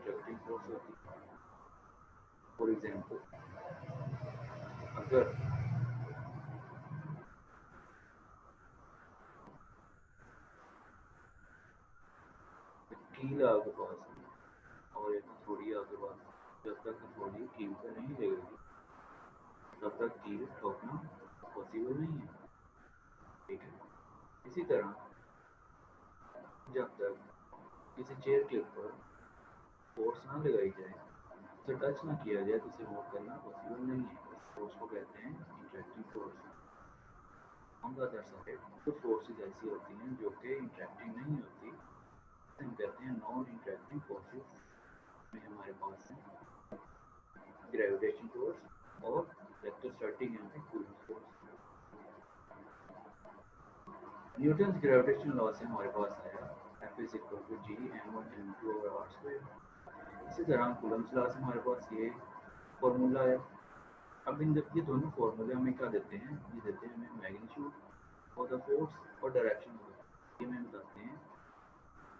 Interacting force होती है। For example, अगर कील आपके पास है और एक हथौड़ी आपके पास है, जब तक हथौड़ी कील पर नहीं लगेगी तब तक कील ठोकना पॉसिबल नहीं है। ठीक है, इसी तरह जब तक किसी चेयर के ऊपर फोर्स ना लगाई जाए, उसे टच ना किया जाए, तो उसे मूव करना पॉसिबल नहीं है। इस फोर्स को कहते हैं interacting force. On the other side, कुछ फोर्सेस ऐसी होती हैं जो कि इंटरेक्टिंग नहीं होती, हम कहते हैं नॉन इंटरेक्टिंग फोर्सेस। में हमारे पास है ग्रेविटेशन फोर्स और इलेक्ट्रोस्टैटिक यानी cooling force. Newton's gravitation law से हमारे पास है F=G m1 m2/r²। इसी तरह कूलम्स लॉ से हमारे पास ये फॉर्मूला है। अब ये दोनों फॉर्मूले हमें क्या देते हैं, ये देते हैं हमें मैग्नीट्यूड ऑफ द फोर्स और डायरेक्शन ऑफ द फोर्स। ये हमें बताते हैं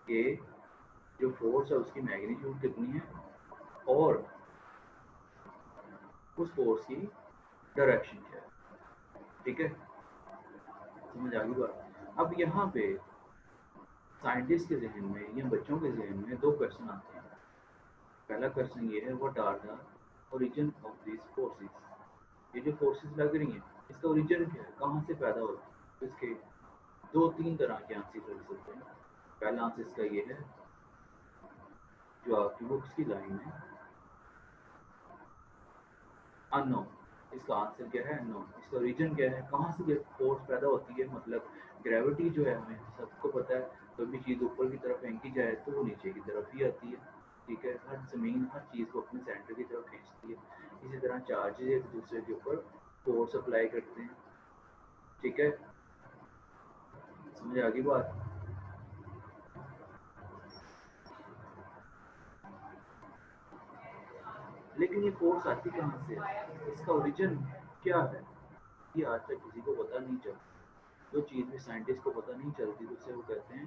कि जो फोर्स है उसकी मैग्नीट्यूड कितनी है और उस फोर्स की डायरेक्शन क्या है। ठीक है, समझ आ गई बात। अब यहाँ पे साइंटिस्ट के जहन में या बच्चों के जहन में दो क्वेश्चन आते हैं। पहला क्वेश्चन ये है, what are the origin of this forces. ये जो फोर्सेस लग रही हैं इसका ओरिजिन क्या है, कहाँ से पैदा होती है। तो इसके दो तीन तरह के आंसर लग सकते हैं। पहला आंसर इसका ये है जो आपकी बुक्स की लाइन है, अननोन। इसका आंसर क्या है, अननोन। इसका रीजन क्या है, कहाँ से ये फोर्स पैदा होती है। मतलब ग्रेविटी जो है हमें सबको पता है, कोई भी चीज़ ऊपर की तरफ फेंकी जाए तो वो नीचे की तरफ ही आती है। ठीक है, हर ज़मीन हर चीज़ को अपने सेंटर की तरफ खींचती है। इसी तरह चार्जेज एक दूसरे के ऊपर फोर्स अप्लाई करते हैं। ठीक है, समझ आ गई बात। लेकिन ये फोर्स आती कहाँ से है, इसका ओरिजिन क्या है, ये आज तक किसी को पता नहीं चला। जो चीज़ भी साइंटिस्ट को पता नहीं चलती तो उसे वो कहते हैं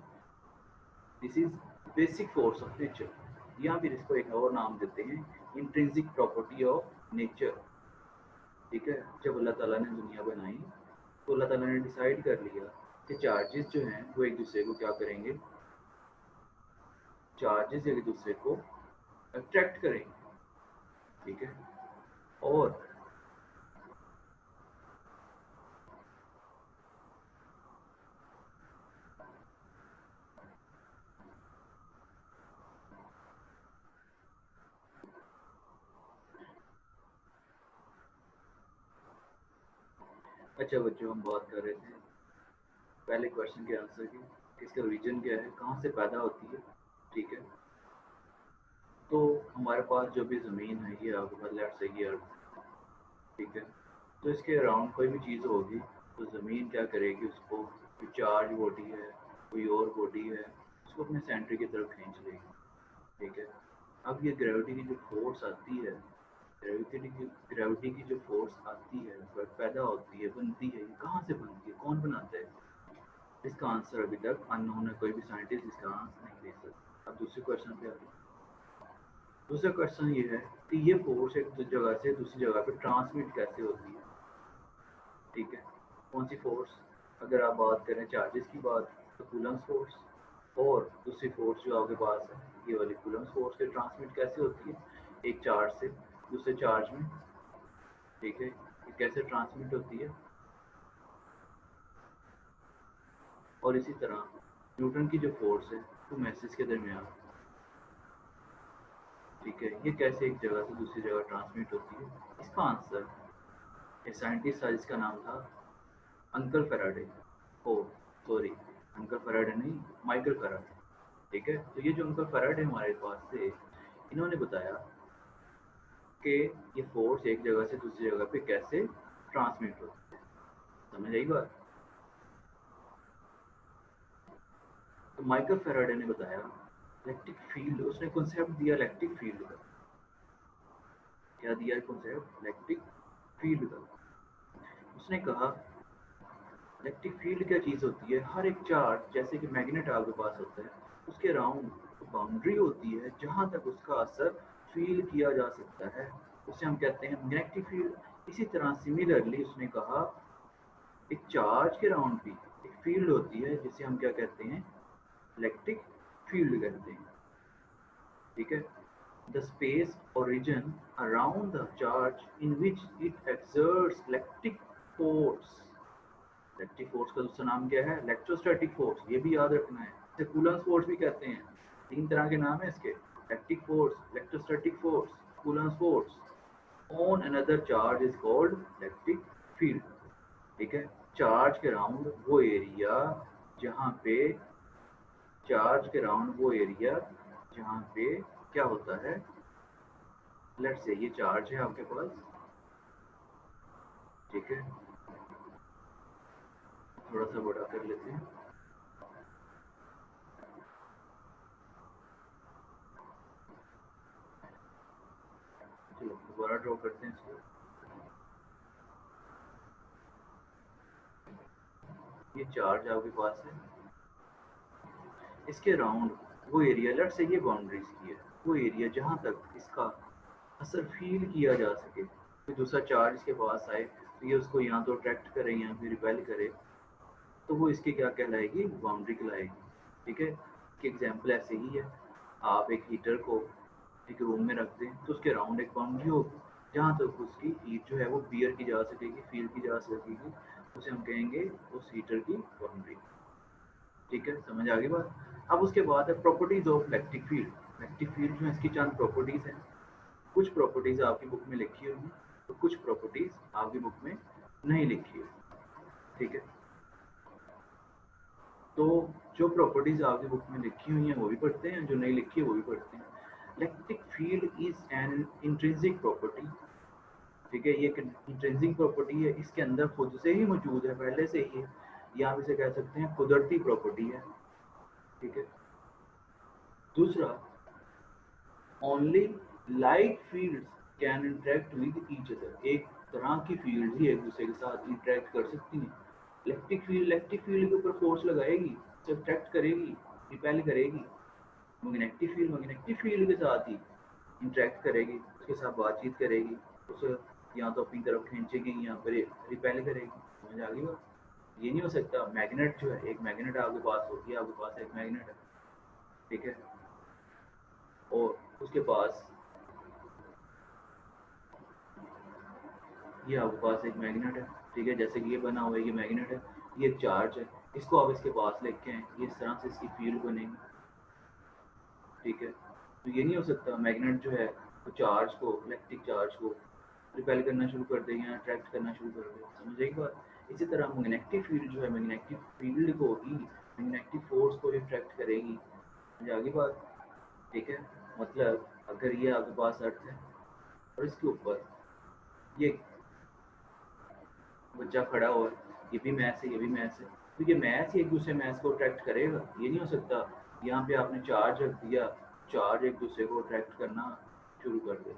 this is basic force of nature, या फिर इसको एक और नाम देते हैं इंट्रिंसिक प्रॉपर्टी ऑफ नेचर। ठीक है, जब अल्लाह ताला ने दुनिया बनाई तो अल्लाह ताला ने डिसाइड कर लिया कि चार्जेस जो हैं वो एक दूसरे को क्या करेंगे, चार्जेस एक दूसरे को अट्रैक्ट करेंगे। ठीक है, और अच्छा बच्चों, हम बात कर रहे थे पहले क्वेश्चन के आंसर की, इसका रीजन क्या है, कहाँ से पैदा होती है। ठीक है, तो हमारे पास जो भी ज़मीन है ये आपके पास लेफ्ट से ये अर्थ। ठीक है, तो इसके अराउंड कोई भी चीज़ होगी तो ज़मीन क्या करेगी, उसको कोई चार्ज बॉडी है, कोई और बॉडी है, उसको अपने सेंटर की तरफ खींच लेगी। ठीक है, अब ये ग्रेविटी की जो फोर्स आती है, ग्रेविटी की जो फोर्स आती है पैदा होती है, बनती है, ये कहाँ से बनती है, कौन बनाता है, इसका आंसर अभी तक अननोन है। कोई भी साइंटिस्ट इसका आंसर नहीं दे सकता। अब दूसरे क्वेश्चन पे आते हैं। दूसरा क्वेश्चन ये है कि ये फोर्स एक जगह से दूसरी जगह पे ट्रांसमिट कैसे होती है। ठीक है, कौन सी फोर्स, अगर आप बात करें चार्जेस की बात तो कूलम्स फोर्स, और दूसरी फोर्स जो आपके पास है ये वाली कूलम्स फोर्स के ट्रांसमिट कैसे होती है एक चार्ज से दूसरे चार्ज में। ठीक है, ये कैसे ट्रांसमिट होती है। और इसी तरह न्यूटन की जो फोर्स है टू मैसेज के दरमियान, ठीक है, ये कैसे एक जगह से दूसरी जगह ट्रांसमिट होती है। इसका आंसर एक साइंटिस्ट था जिसका नाम था अंकल फेराडे। ओ सॉरी, अंकल फेराडे नहीं, माइकल फेराडे। ठीक है, तो ये जो अंकल फेराडे हमारे पास थे, इन्होंने बताया कि ये फोर्स एक जगह से दूसरी जगह पे कैसे ट्रांसमिट होती है। समझ आई बात। तो माइकल फेराडे ने बताया इलेक्ट्रिक फील्ड, उसने कॉन्सेप्ट दिया इलेक्ट्रिक फील्ड का। क्या दिया कॉन्सेप्ट, इलेक्ट्रिक फील्ड का। उसने कहा इलेक्ट्रिक फील्ड क्या चीज़ होती है, हर एक चार्ज जैसे कि मैग्नेट आपके पास होता है उसके अराउंड बाउंड्री होती है जहाँ तक उसका असर फील किया जा सकता है, उसे हम कहते हैं मैग्नेटिक फील्ड। इसी तरह सिमिलरली उसने कहा एक चार्ज के राउंड भी एक फील्ड होती है जिसे हम क्या कहते हैं, इलेक्ट्रिक फील्ड कहते हैं। ठीक है, द स्पेस और region around the charge in which it exerts electric force. Electric force का दूसरा नाम क्या है, इलेक्ट्रोस्टैटिक फोर्स, ये भी याद रखना है। इसे कूलम्ब फोर्स भी कहते हैं। तीन तरह के नाम है इसके, electric force, electrostatic force, coulomb force. On another charge is called electric field. ठीक है, चार्ज के राउंड वो एरिया जहाँ पे, चार्ज के राउंड वो एरिया जहाँ पे क्या होता है, लेट्स से ये चार्ज है आपके पास। ठीक है, थोड़ा सा बड़ा कर लेते हैं। चलो दोबारा ड्रॉ करते हैं इसको। ये चार्ज आपके पास है, इसके राउंड वो एरिया, लेट से ये बाउंड्रीज की है, वो एरिया जहाँ तक इसका असर फील किया जा सके। कोई दूसरा चार्ज इसके पास आए तो ये उसको यहाँ तो अट्रैक्ट करे या फिर रिपेल करे, तो वो इसकी क्या कहलाएगी, बाउंड्री कहलाएगी। ठीक है, कि एग्जाम्पल ऐसे ही है, आप एक हीटर को एक रूम में रख दें तो उसके राउंड एक बाउंड्री होगी जहाँ तक उसकी हीट जो है वो बियर की जा सकेगी, फील की जा सकेगी, उसे हम कहेंगे उस हीटर की बाउंड्री। ठीक है, समझ आ गई बात। अब उसके बाद है properties of electric field. Electric field में इसकी चंद प्रॉपर्टीज हैं। कुछ प्रॉपर्टीज आपकी बुक में लिखी हुई हैं तो कुछ प्रॉपर्टीज आपकी बुक में नहीं लिखी हुई। ठीक है, तो जो प्रॉपर्टीज आपकी बुक में लिखी हुई हैं वो भी पढ़ते हैं, जो नहीं लिखी है वो भी पढ़ते हैं। Electric field is an intrinsic property. ठीक है, ये एक इंट्रिंसिक प्रॉपर्टी है, इसके अंदर खुद से ही मौजूद है, पहले से ही है, या आप इसे कह सकते हैं कुदरती प्रॉपर्टी है। ठीक है, दूसरा, only light fields can interact with each other. एक तरह की फील्ड ही एक दूसरे के साथ इंटरेक्ट कर सकती हैं। इलेक्ट्रिक फील्ड के ऊपर फोर्स लगाएगी, सब्ट्रैक्ट करेगी, रिपेल करेगी। मैग्नेटिक फील्ड के साथ ही इंटरेक्ट करेगी, उसके साथ बातचीत करेगी, उसे या तो अपनी तरफ खींचेगी या फिर रिपेल करेगी। समझ आ गई बात। ये नहीं हो सकता मैग्नेट जो है, एक मैग्नेट आपके पास होती है, आपके पास एक मैग्नेट है। ठीक है, और उसके पास ये आपके पास एक मैग्नेट है। ठीक है, जैसे कि ये बना हुआ है, ये मैग्नेट है, ये एक चार्ज है, इसको आप इसके पास लेके आए, ये इस तरह से इसकी फील्ड बनेगी। ठीक है, तो ये नहीं हो सकता मैग्नेट जो है वो चार्ज को, इलेक्ट्रिक चार्ज को रिपेल करना शुरू कर दे या अट्रैक्ट करना शुरू कर दे। समझ एक बात। इसी तरह मैग्नेटिक फील्ड जो है, मैग्नेटिक फील्ड को ही, मैग्नेटिक फोर्स को अट्रैक्ट करेगी। समझ आ गई बात। ठीक है, मतलब अगर ये आपके पास अर्थ है और इसके ऊपर ये बच्चा खड़ा हुआ है, ये भी मैथ्स है, ये भी मैथ्स है, तो ये मैथ्स ही एक दूसरे मैथ्स को अट्रैक्ट करेगा। ये नहीं हो सकता यहाँ पे आपने चार्ज रख दिया, चार्ज एक दूसरे को अट्रैक्ट करना शुरू कर दे।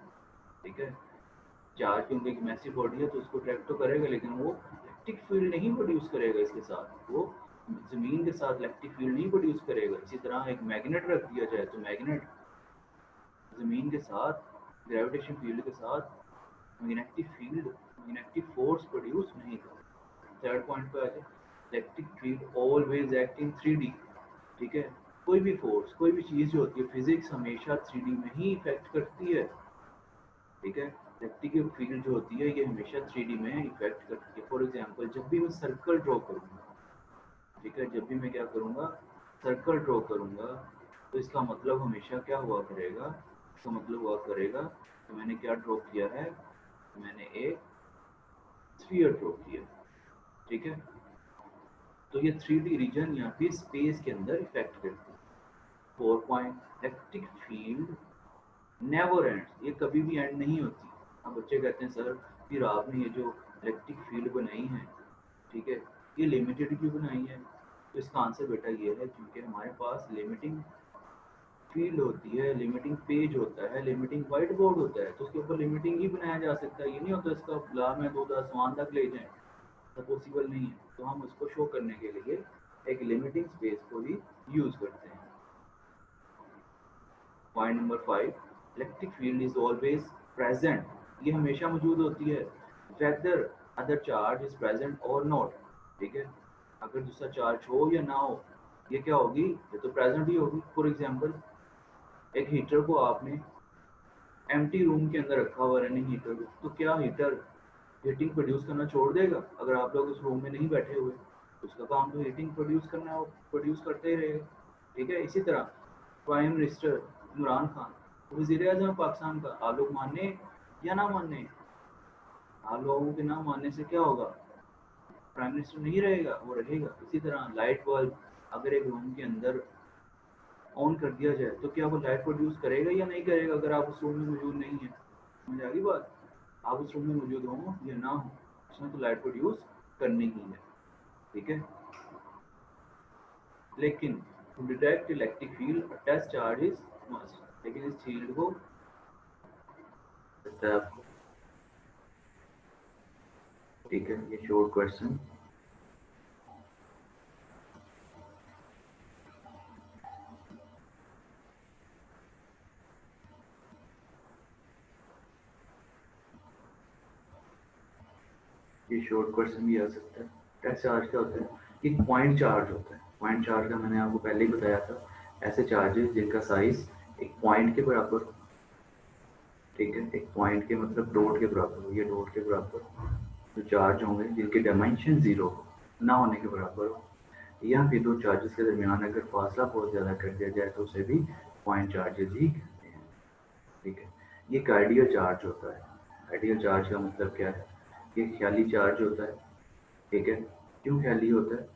ठीक है, चार्ज क्योंकि एक मैसिव बॉडी है तो उसको अट्रैक्ट तो करेगा, लेकिन वो इलेक्ट्रिक फील्ड नहीं प्रोड्यूस करेगा इसके साथ, वो ज़मीन के साथ इलेक्ट्रिक फील्ड नहीं प्रोड्यूस करेगा। इसी तरह एक मैग्नेट रख दिया जाए तो मैग्नेट ज़मीन के साथ, ग्रेविटेशन फील्ड के साथ मैग्नेटिक फोर्स प्रोड्यूस नहीं करता। थर्ड पॉइंट पे आ जाए, electric field always act in 3D। ठीक है, कोई भी फोर्स, कोई भी चीज़ जो होती है, फिजिक्स हमेशा 3D में ही इफेक्ट करती है। ठीक है, इलेक्ट्रिक फील्ड जो होती है ये हमेशा 3D में इफेक्ट करती है। फॉर एग्जांपल, जब भी मैं सर्कल ड्रॉ करूँगा, ठीक है, जब भी मैं क्या करूँगा, सर्कल ड्रॉ करूँगा, तो इसका मतलब हमेशा क्या हुआ करेगा, इसका मतलब हुआ करेगा कि मैंने क्या ड्रॉ किया है, मैंने एक स्फीयर ड्रॉ किया। ठीक है, तो ये 3D रीजन यहाँ पे स्पेस के अंदर इफेक्ट करती है। 4 point, electric field never ends, ये कभी भी एंड नहीं होती। अब बच्चे कहते हैं सर फिर आपने ये जो इलेक्ट्रिक फील्ड बनाई है, ठीक है, ये लिमिटेड क्यों बनाई है, तो इसका आंसर बेटा ये है क्योंकि हमारे पास लिमिटिंग फील्ड होती है, लिमिटिंग पेज होता है, लिमिटिंग वाइट बोर्ड होता है, तो उसके ऊपर लिमिटिंग ही बनाया जा सकता है। ये नहीं होता इसका ला में 2 आसमान तक ले जाएं, तो पॉसिबल नहीं है। तो हम उसको शो करने के लिए एक लिमिटिंग स्पेस को भी यूज़ करते हैं। Point number 5, electric field is always present, ये हमेशा मौजूद होती है, whether other charge is present और नॉट। ठीक है, अगर दूसरा चार्ज हो या ना हो, ये क्या होगी, ये तो प्रेजेंट ही होगी। फॉर एग्जांपल, एक हीटर को आपने एम्प्टी रूम के अंदर रखा हुआ, रनिंग हीटर को, तो क्या हीटर हीटिंग प्रोड्यूस करना छोड़ देगा अगर आप लोग उस रूम में नहीं बैठे हुए? उसका काम तो हीटिंग प्रोड्यूस करना है, वो प्रोड्यूस करते ही रहेगा। ठीक है, इसी तरह प्राइम मिनिस्टर इमरान खान वजीर आजम पाकिस्तान का, आप लोग माने या ना माने, आप लोगों के ना मानने से क्या होगा, प्राइम मिनिस्टर नहीं रहेगा, वो रहेगा। इसी तरह लाइट बल्ब अगर एक रूम के अंदर ऑन कर दिया जाए तो क्या वो लाइट प्रोड्यूस करेगा या नहीं करेगा अगर आप उस रूम में मौजूद नहीं है? समझ आ गई बात? आप उस रूम में मौजूद हो या ना हो, उसने तो लाइट प्रोड्यूस करनी ही है। ठीक है, लेकिन to detect electric field a test charge is must, लेकिन इस फील्ड को पता है आपको? ठीक है, ये शॉर्ट क्वेश्चन। ये शॉर्ट क्वेश्चन भी आ सकता है। टेस्ट चार्ज क्या होता है? एक पॉइंट चार्ज होता है। पॉइंट चार्ज का मैंने आपको पहले ही बताया था, ऐसे चार्जेस जिनका साइज एक पॉइंट के बराबर हो। ठीक है, एक पॉइंट के मतलब डॉट के बराबर हो, ये डॉट के बराबर जो चार्ज होंगे जिनके डायमेंशन जीरो हो, ना होने के बराबर हो, या फिर दो चार्जेस के दरमियान अगर फासला बहुत ज़्यादा कर दिया जाए तो उसे भी पॉइंट चार्जेस ही कहते हैं। ठीक है, ये एक आइडियल चार्ज होता है। आइडियल चार्ज का मतलब क्या है? ये ख्याली चार्ज होता है। ठीक है, क्यों ख्याली होता है?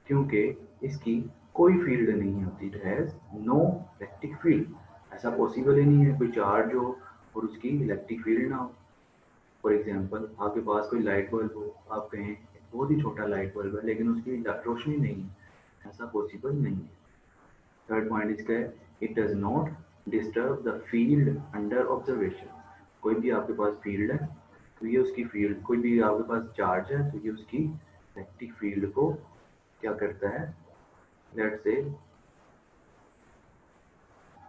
क्योंकि इसकी कोई फील्ड नहीं होती, it has no electric field. ऐसा पॉसिबल ही नहीं है कोई चार्ज हो और उसकी इलेक्ट्रिक फील्ड ना हो। फॉर एग्जांपल, आपके पास कोई लाइट बल्ब हो, आप कहें एक बहुत ही छोटा लाइट बल्ब है लेकिन उसकी रोशनी नहीं है, ऐसा पॉसिबल नहीं है। थर्ड पॉइंट इसका है, it does not disturb the field under observation. कोई भी आपके पास फील्ड है तो ये उसकी फील्ड, कोई भी आपके पास चार्ज है तो ये उसकी इलेक्ट्रिक फील्ड को क्या करता है, लेट्स से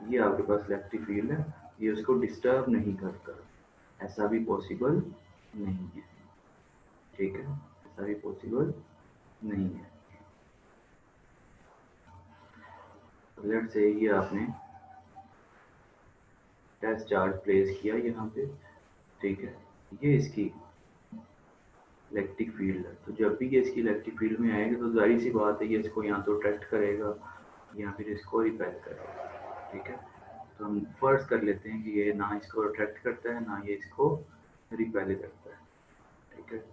ये आपके पास इलेक्ट्रिक फील्ड है, ये उसको डिस्टर्ब नहीं करता, ऐसा भी पॉसिबल नहीं है। ठीक है, ऐसा भी पॉसिबल नहीं है। लेट्स से ये आपने टेस्ट चार्ज प्लेस किया यहाँ पे। ठीक है, ये इसकी इलेक्ट्रिक फील्ड है, तो जब भी ये इसकी इलेक्ट्रिक फील्ड में आएगा तो जाहिर सी बात है ये इसको यहाँ तो अट्रैक्ट करेगा या फिर इसको रिपेल करेगा। ठीक है, तो हम फर्ज कर लेते हैं कि ये ना इसको अट्रैक्ट करता है ना ये इसको रिपेल करता है। ठीक है,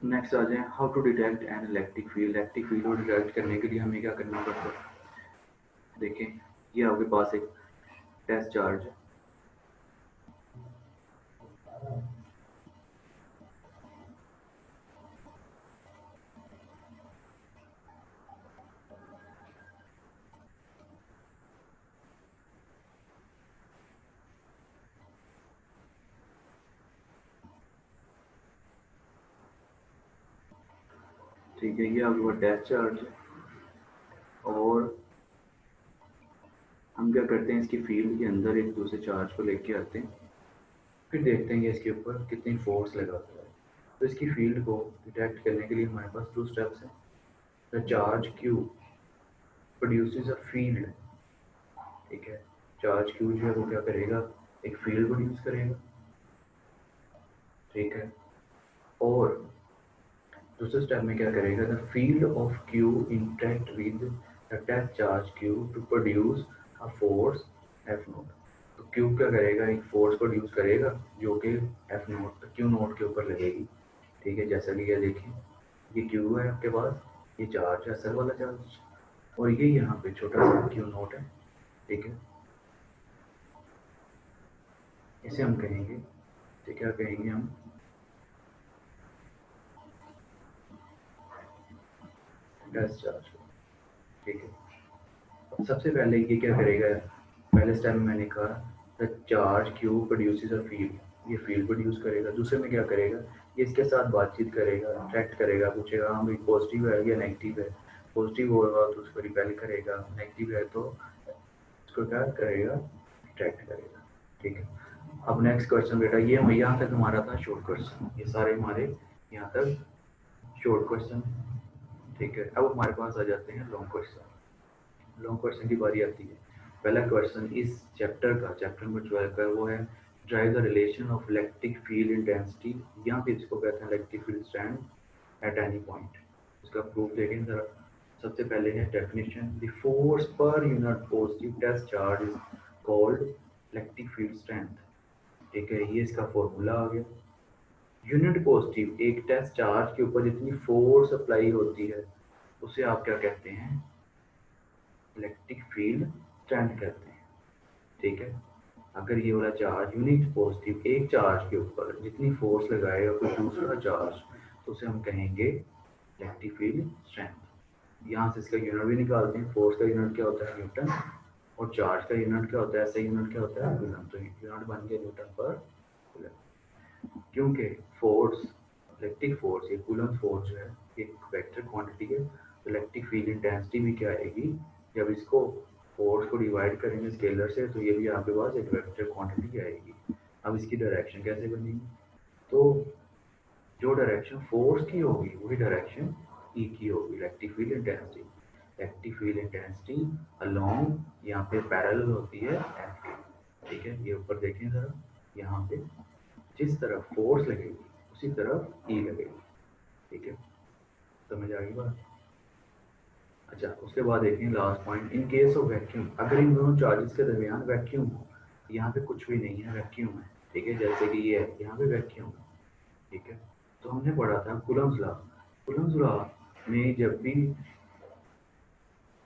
नेक्स्ट आ जाए, how to detect an electric field. Electric field को डिटेक्ट करने के लिए हमें क्या करना पड़ता है? देखें, ये आपके पास एक टेस्ट चार्ज है। ठीक है, ये आपके पास टेस्ट चार्ज है और हम क्या करते हैं, इसकी फील्ड के अंदर एक दूसरे चार्ज को लेके आते हैं, फिर देखते हैं कि इसके ऊपर कितनी फोर्स लगाता है। तो इसकी फील्ड को डिटेक्ट करने के लिए हमारे पास दो स्टेप्स हैं। The charge Q produces a field. ठीक है, चार्ज क्यू जो है वो क्या करेगा, एक फील्ड प्रोड्यूस करेगा। ठीक है, और दूसरे स्टेप में क्या करेगा, the field of Q interact with the test charge Q to produce a force F nought. तो क्यू क्या करेगा, एक फोर्स प्रोड्यूस करेगा जो कि एफ नोट क्यू नोट के ऊपर लगेगी। ठीक है, जैसा कि ये देखें, ये क्यू है आपके पास, ये चार्ज है असल वाला चार्ज, और ये यहाँ पे छोटा सा क्यू नोट है। ठीक है, इसे हम कहेंगे, तो क्या कहेंगे हम, टेस्ट चार्ज। ठीक है, सबसे पहले ये क्या करेगा, पहले स्टेप में मैंने कहा the charge Q produces a field, ये फील्ड प्रोड्यूस करेगा। दूसरे में क्या करेगा, ये इसके साथ बातचीत करेगा, इंटरेक्ट करेगा, पूछेगा हाँ भाई पॉजिटिव है या नेगेटिव है। पॉजिटिव होगा तो उसको रिपेल करेगा, नेगेटिव है तो उसको क्या करेगा, इंटरेक्ट करेगा। ठीक है। अब नेक्स्ट क्वेश्चन बेटा, ये यहाँ तक हमारा था शॉर्ट क्वेश्चन, ये सारे हमारे यहाँ तक शॉर्ट क्वेश्चन। ठीक है। अब हमारे पास आ जाते हैं लॉन्ग क्वेश्चन। लॉन्ग क्वेश्चन की बारी आती है। पहला क्वेश्चन इस चैप्टर का, चैप्टर नंबर 12 का, वो है drive the relation of electric field intensity, या फिर इसको कहते हैं electric field strength at any point. इसका प्रूफ देखें जरा। सबसे पहले है definition, the force per unit positive test charge is called electric field strength. ठीक है, ये इसका फॉर्मूला आ गया। यूनिट पॉजिटिव, एक टेस्ट चार्ज के ऊपर जितनी फोर्स अप्लाई होती है उसे आप क्या कहते हैं, इलेक्ट्रिक फील्ड स्ट्रेंथ कहते हैं। ठीक है। अगर ये वाला चार्ज यूनिट पॉजिटिव, एक चार्ज के ऊपर जितनी फोर्स लगाएगा कोई दूसरा चार्ज, तो उसे हम कहेंगे इलेक्ट्रिक फील्ड स्ट्रेंथ। यहाँ से इसका यूनिट भी निकालते हैं। फोर्स का यूनिट क्या होता है, न्यूटन, और चार्ज का यूनिट क्या होता है, ऐसा यूनिट क्या होता है, कूलम। तो यूनिट बन गया न्यूटन पर कूलम। क्योंकि फोर्स, इलेक्ट्रिक फोर्स, ये कूलम फोर्स जो है एक वेक्टर क्वांटिटी है, तो इलेक्ट्रिक फील्ड इंटेंसिटी भी क्या आएगी, जब इसको फोर्स को डिवाइड करेंगे स्केलर से, तो ये भी आपके पास एक वेक्टर क्वांटिटी आएगी। अब इसकी डायरेक्शन कैसे बनेगी, तो जो डायरेक्शन फोर्स की होगी वही डायरेक्शन ई की होगी, electric field intensity. Electric field intensity along यहाँ पे पैरेलल होती है एफ के। ठीक है, ये ऊपर देखें जरा, यहाँ पे जिस तरफ फोर्स लगेगी उसी तरफ ई लगेगी। ठीक है, समझ आ गई बात। अच्छा, उसके बाद देखें last point, in case of vacuum, अगर इन दोनों चार्जेस के दरमियान वैक्यूम हो, यहाँ पे कुछ भी नहीं है, वैक्यूम है। ठीक है, जैसे कि ये है, यहाँ पे वैक्यूम है। ठीक है, तो हमने पढ़ा था कूलम्स लॉ। कूलम्स लॉ में जब भी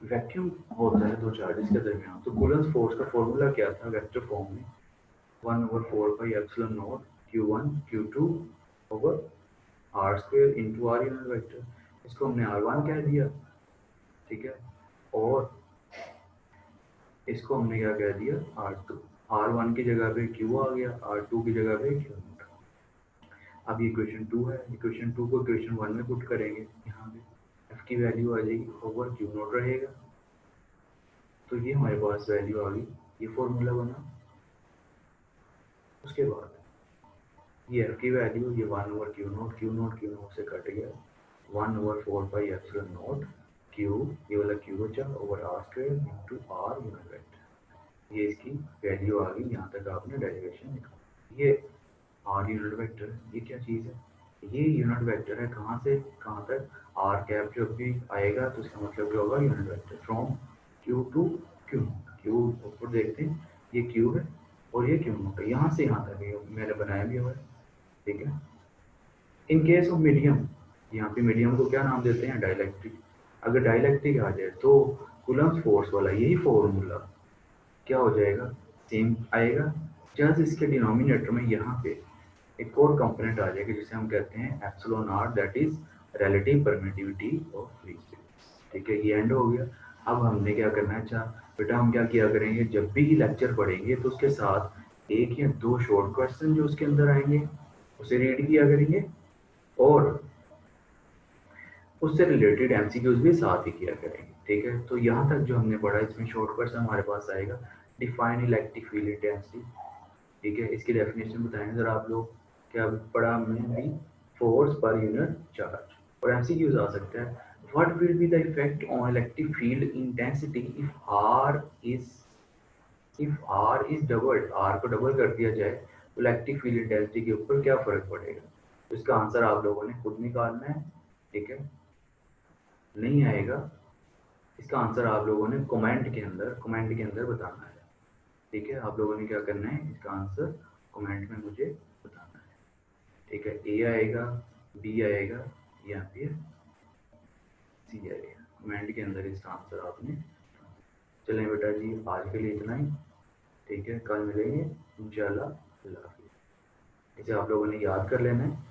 वैक्यूम होता है दो चार्जेस के दरमियान, तो कूलम्स फोर्स का फॉर्मूला क्या था, वेक्टर फॉर्म में 1/4πε0 Q1 Q2 over R square into R unit vector. इसको हमने R1 कह दिया। ठीक है, और इसको हमने क्या कह दिया, R2। R1 की जगह पे Q आ गया, R2 की जगह पे Q नोट। अब ये इक्वेशन 2 है, इक्वेशन 2 को इक्वेशन 1 में पुट करेंगे, यहाँ पे F की वैल्यू आ जाएगी, ओवर Q नोट रहेगा। तो ये हमारे पास वैल्यू आ गई, ये फॉर्मूला बना। उसके बाद ये F की वैल्यू, ये 1 over Q nought, Q nought से कट गया, 1/4πε0 Q, ये वाला Q बचा, over R square into R unit vector. ये इसकी वैल्यू आ गई। यहाँ तक आपने डेरिवेशन निकाली। ये आर यूनिट वेक्टर, ये क्या चीज़ है, ये यूनिट वेक्टर है। कहाँ से कहाँ तक, आर कैप जब भी आएगा तो इसका मतलब क्या होगा, unit vector from Q to Q. Q ऊपर देखते हैं, ये क्यू है और ये क्यू नोट है, यहाँ से यहाँ तक ये मैंने बनाया भी हुआ है। ठीक है। इन केस ऑफ मीडियम, यहाँ पे मीडियम को क्या नाम देते हैं, डाइलेक्ट्रिक। अगर डाइलेक्ट्रिक आ जाए तो कूलम्स फोर्स वाला यही फॉर्मूला क्या हो जाएगा, सेम आएगा। जस्ट इसके डिनोमिनेटर में यहाँ पे एक और कंपोनेंट आ जाएगा जिसे हम कहते हैं epsilon R, that is relative permittivity of free space. ठीक है, ये एंड हो गया। अब हमने क्या करना है, अच्छा बेटा हम क्या किया करेंगे, जब भी लेक्चर पढ़ेंगे तो उसके साथ एक या दो शॉर्ट क्वेश्चन जो उसके अंदर आएंगे उसे रीड किया करेंगे, और उससे रिलेटेड एमसीक्यूज भी साथ ही किया करेंगे। ठीक है, तो यहाँ तक जो हमने पढ़ा इसमें शॉर्ट क्वेश्चन हमारे पास आएगा, डिफाइन इलेक्ट्रिक फील्ड इंटेंसिटी। ठीक है, इसकी डेफिनेशन बताएं जरा आप लोग, क्या पढ़ा हमने भी, फोर्स पर यूनिट चार्ज। और एमसीक्यूज आ सकता है, what will be the effect on electric field intensity if R is doubled, R को डबल कर दिया जाए तो इलेक्ट्रिक फील्ड इंटेंसिटी के ऊपर क्या फर्क पड़ेगा। तो इसका आंसर आप लोगों ने खुद निकालना है। ठीक है, नहीं आएगा इसका आंसर आप लोगों ने कमेंट के अंदर बताना है। ठीक है, आप लोगों ने क्या करना है, इसका आंसर कमेंट में मुझे बताना है। ठीक है, ए आएगा, बी आएगा या फिर सी आएगा, कमेंट के अंदर इसका आंसर आपने। चलें बेटा जी, आज के लिए इतना ही। ठीक है, कल मिलेंगे इंशाल्लाह। अल्लाह हाफिज़। इसे आप लोगों ने याद कर लेना है।